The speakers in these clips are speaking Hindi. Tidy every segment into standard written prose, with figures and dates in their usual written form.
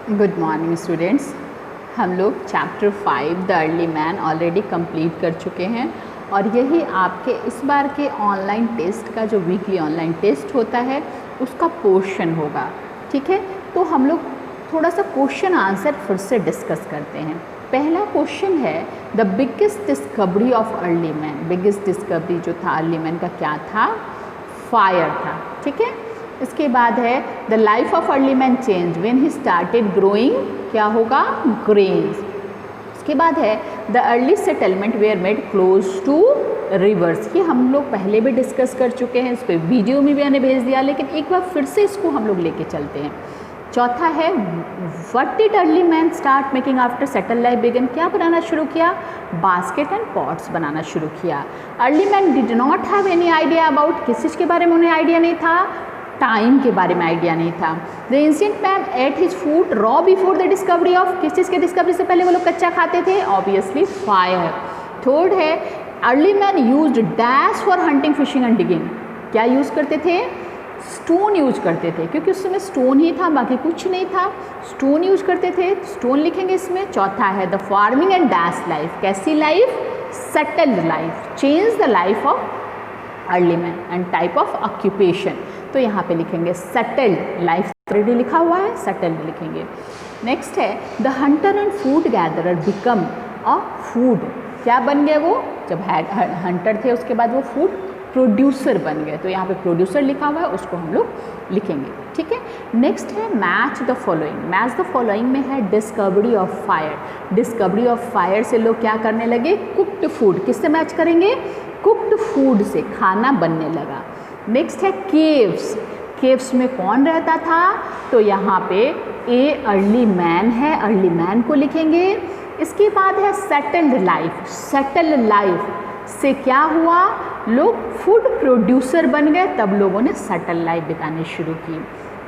Good morning students. हम लोग chapter 5 the early man already complete कर चुके हैं और यही आपके इस बार के ऑनलाइन टेस्ट का जो वीकली ऑनलाइन टेस्ट होता है उसका पोर्शन होगा। ठीक है, तो हम लोग थोड़ा सा क्वेश्चन आंसर फिर से डिस्कस करते हैं। पहला क्वेश्चन है the biggest discovery of early man. Biggest discovery जो था अर्ली मैन का क्या था? फायर था। ठीक है, इसके बाद है the life of early man change when he started growing, क्या होगा? ग्रेन्स। इसके बाद है the early settlement were made close to rivers. ये हम लोग पहले भी डिस्कस कर चुके हैं, इस पर वीडियो में भी मैंने भेज दिया, लेकिन एक बार फिर से इसको हम लोग लेके चलते हैं। चौथा है what did early man start making after settle life begin. क्या बनाना शुरू किया? बास्केट एंड पॉट्स बनाना शुरू किया। Early man did not have any idea about, किस चीज़ के बारे में उन्हें आइडिया नहीं था? टाइम के बारे में आइडिया नहीं था। The ancient man at his food raw before the discovery of, किस चीज़ के डिस्कवरी से पहले वो लोग कच्चा खाते थे? Obviously fire. थर्ड है early man used dash for hunting fishing and digging. क्या यूज़ करते थे? स्टोन यूज करते थे, क्योंकि उस समय स्टोन ही था, बाकी कुछ नहीं था। स्टोन यूज करते थे, स्टोन लिखेंगे इसमें। चौथा है the farming and dash life. कैसी life? Settled life. Change the life of early man and type of occupation. तो यहाँ पे लिखेंगे सेटल्ड लाइफ, ऑलरेडी लिखा हुआ है, सेटल्ड लिखेंगे। नेक्स्ट है the Hunter and food gatherer become a food. क्या बन गया वो? जब हंटर थे उसके बाद वो फूड प्रोड्यूसर बन गए, तो यहाँ पे प्रोड्यूसर लिखा हुआ है, उसको हम लोग लिखेंगे। ठीक है, नेक्स्ट है match the following. Match the following में है discovery of fire. Discovery of fire से लोग क्या करने लगे? Cooked food. किससे मैच करेंगे? कुक्ड फूड से खाना बनने लगा। नेक्स्ट है केव्स। केव्स में कौन रहता था? तो यहाँ पे ए अर्ली मैन है, अर्ली मैन को लिखेंगे। इसके बाद है सेटल्ड लाइफ। सेटल्ड लाइफ से क्या हुआ? लोग फूड प्रोड्यूसर बन गए, तब लोगों ने सेटल लाइफ बितानी शुरू की।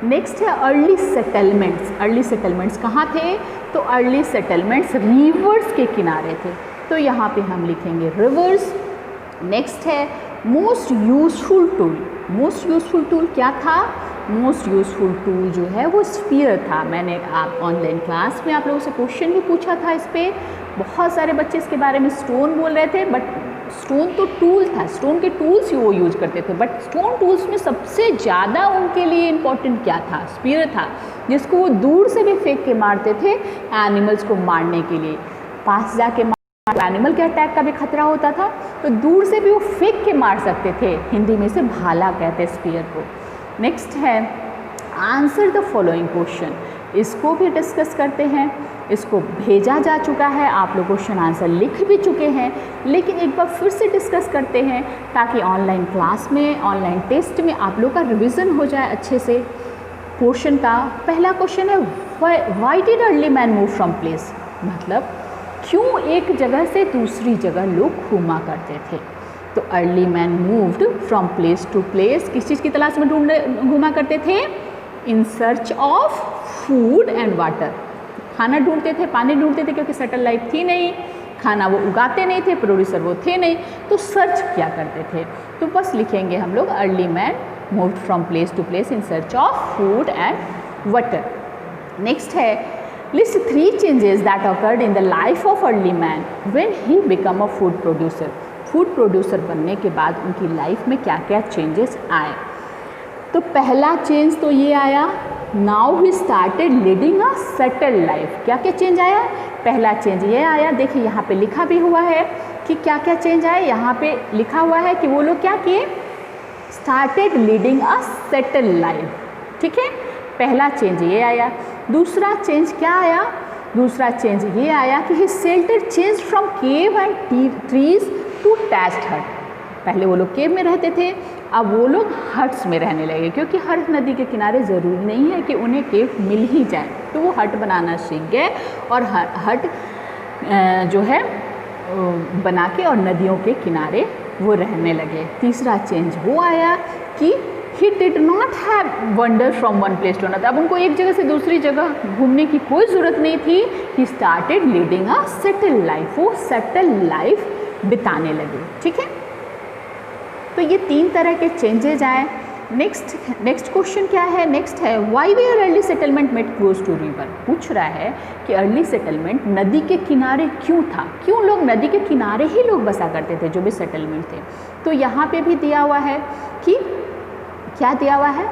नेक्स्ट है अर्ली सेटलमेंट्स। अर्ली सेटलमेंट्स कहाँ थे? तो अर्ली सेटलमेंट्स रिवर्स के किनारे थे, तो यहाँ पे हम लिखेंगे रिवर्स। नेक्स्ट है most useful tool. Most useful tool क्या था? मोस्ट यूजफुल टूल जो है वो स्फीयर था। मैंने आप ऑनलाइन क्लास में आप लोगों से क्वेश्चन भी पूछा था इस पर। बहुत सारे बच्चे इसके बारे में स्टोन बोल रहे थे, बट स्टोन तो टूल था, स्टोन के टूल्स ही वो यूज करते थे, बट स्टोन टूल्स में सबसे ज़्यादा उनके लिए इम्पॉर्टेंट क्या था? स्पीयर था, जिसको वो दूर से भी फेंक के मारते थे एनिमल्स को मारने के लिए। पास जाके एनिमल के अटैक का भी खतरा होता था, तो दूर से भी वो फेंक के मार सकते थे। हिंदी में से भाला कहते हैं स्पीयर को। नेक्स्ट है आंसर द फॉलोइंग क्वेश्चन। इसको भी डिस्कस करते हैं। इसको भेजा जा चुका है, आप लोग क्वेश्चन आंसर लिख भी चुके हैं, लेकिन एक बार फिर से डिस्कस करते हैं ताकि ऑनलाइन क्लास में, ऑनलाइन टेस्ट में आप लोग का रिवीजन हो जाए अच्छे से क्वेश्चन का। पहला क्वेश्चन है why did early man move from place. मतलब क्यों एक जगह से दूसरी जगह लोग घूमा करते थे? तो early man moved from place to place. किस चीज़ की तलाश में घूमा करते थे? In search of food and water. खाना ढूंढते थे, पानी ढूंढते थे, क्योंकि सेटल लाइफ थी नहीं, खाना वो उगाते नहीं थे, प्रोड्यूसर वो थे नहीं, तो सर्च क्या करते थे? तो बस लिखेंगे हम लोग early man moved from place to place in search of food and water. Next है list 3 changes that occurred in the life of early man when he become a food producer. Food producer बनने के बाद उनकी लाइफ में क्या क्या चेंजेस आए? तो पहला चेंज तो ये आया, now he started leading a settled life. क्या क्या चेंज आया? पहला चेंज ये आया, देखिए यहाँ पे लिखा भी हुआ है कि क्या क्या चेंज आए। यहाँ पे लिखा हुआ है कि वो लोग क्या किए? स्टार्टेड लीडिंग अ सेटल्ड लाइफ। ठीक है, पहला चेंज ये आया। दूसरा चेंज क्या आया? दूसरा चेंज ये आया कि he shelter change from cave and trees to thatched hut. पहले वो लोग केव में रहते थे, अब वो लोग हट्स में रहने लगे, क्योंकि हर नदी के किनारे ज़रूरी नहीं है कि उन्हें केव मिल ही जाए, तो वो हट बनाना सीख गए और हट जो है बना के और नदियों के किनारे वो रहने लगे। तीसरा चेंज वो आया कि he did not have wander from one place to another. अब उनको एक जगह से दूसरी जगह घूमने की कोई ज़रूरत नहीं थी। ही started leading a settle life. वो सेटल लाइफ बिताने लगे। ठीक है, तो ये 3 तरह के चेंजेज आए। नेक्स्ट क्वेश्चन क्या है? नेक्स्ट है why were early settlement made close to river. पूछ रहा है कि अर्ली सेटलमेंट नदी के किनारे क्यों था, क्यों लोग नदी के किनारे ही लोग बसा करते थे जो भी सेटलमेंट थे। तो यहाँ पे भी दिया हुआ है कि क्या दिया हुआ है,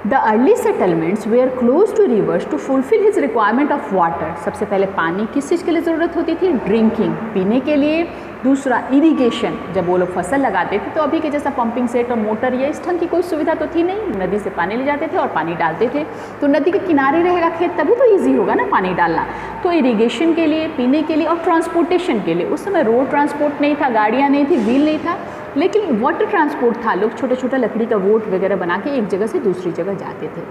the early settlements were close to rivers to fulfil his requirement of water. सबसे पहले पानी किस चीज़ के लिए ज़रूरत होती थी? ड्रिंकिंग, पीने के लिए। दूसरा इरिगेशन, जब वो लोग फसल लगाते थे तो अभी के जैसा पंपिंग सेट और मोटर या इस ढंग की कोई सुविधा तो थी नहीं, नदी से पानी ले जाते थे और पानी डालते थे। तो नदी के किनारे रहेगा खेत तभी तो ईजी होगा ना पानी डालना। तो इरिगेशन के लिए, पीने के लिए और ट्रांसपोर्टेशन के लिए। उस समय रोड ट्रांसपोर्ट नहीं था, गाड़ियाँ नहीं थी, व्हील नहीं था, लेकिन वाटर ट्रांसपोर्ट था। लोग छोटा छोटा लकड़ी का बोट वगैरह बना के एक जगह से दूसरी जगह जाते थे।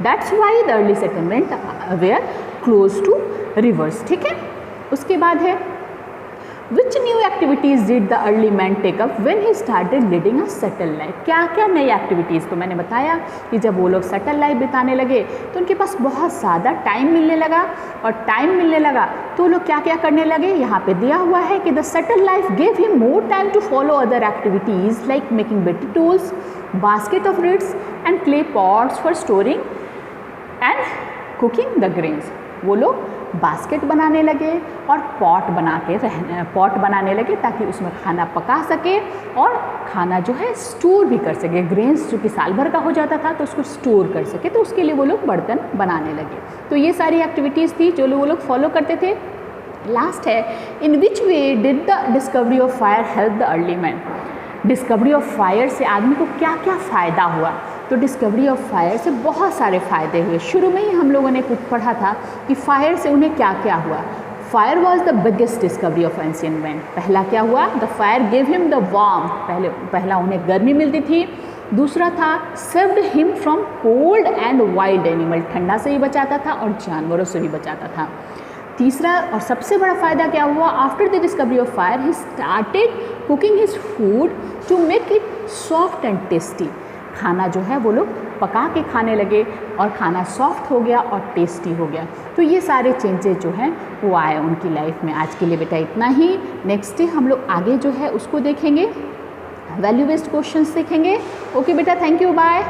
That's why the early settlement were close to rivers. ठीक है, उसके बाद है which new activities did the early man take up when he started leading a settle life. क्या क्या नई एक्टिविटीज़? तो मैंने बताया कि जब वो लोग सेटल लाइफ बिताने लगे तो उनके पास बहुत ज़्यादा टाइम मिलने लगा, और टाइम मिलने लगा तो लोग क्या क्या करने लगे। यहाँ पे दिया हुआ है कि the settle life gave him more time to follow other activities like making better tools, basket of reeds and clay pots for storing and cooking the grains. वो लोग बास्केट बनाने लगे और पॉट बनाने लगे ताकि उसमें खाना पका सके और खाना जो है स्टोर भी कर सके। ग्रेन्स जो कि साल भर का हो जाता था तो उसको स्टोर कर सके, तो उसके लिए वो लोग बर्तन बनाने लगे। तो ये सारी एक्टिविटीज़ थी जो वो लोग फॉलो करते थे। लास्ट है in which way did the discovery of fire help the early man. Discovery of fire से आदमी को क्या क्या फ़ायदा हुआ? तो डिस्कवरी ऑफ फायर से बहुत सारे फ़ायदे हुए। शुरू में ही हम लोगों ने कुछ पढ़ा था कि फायर से उन्हें क्या क्या हुआ। Fire was the biggest discovery of ancient man. पहला क्या हुआ? The fire give him the warm. पहला उन्हें गर्मी मिलती थी। दूसरा था saved him from cold and wild animal. ठंडा से भी बचाता था और जानवरों से भी बचाता था। तीसरा और सबसे बड़ा फ़ायदा क्या हुआ? After the discovery of fire he started cooking his food to make it soft and tasty. खाना जो है वो लोग पका के खाने लगे और खाना सॉफ्ट हो गया और टेस्टी हो गया। तो ये सारे चेंजेस जो हैं वो आए उनकी लाइफ में। आज के लिए बेटा इतना ही। नेक्स्ट डे हम लोग आगे जो है उसको देखेंगे, वैल्यू बेस्ड क्वेश्चंस देखेंगे। ओके बेटा, थैंक यू, बाय।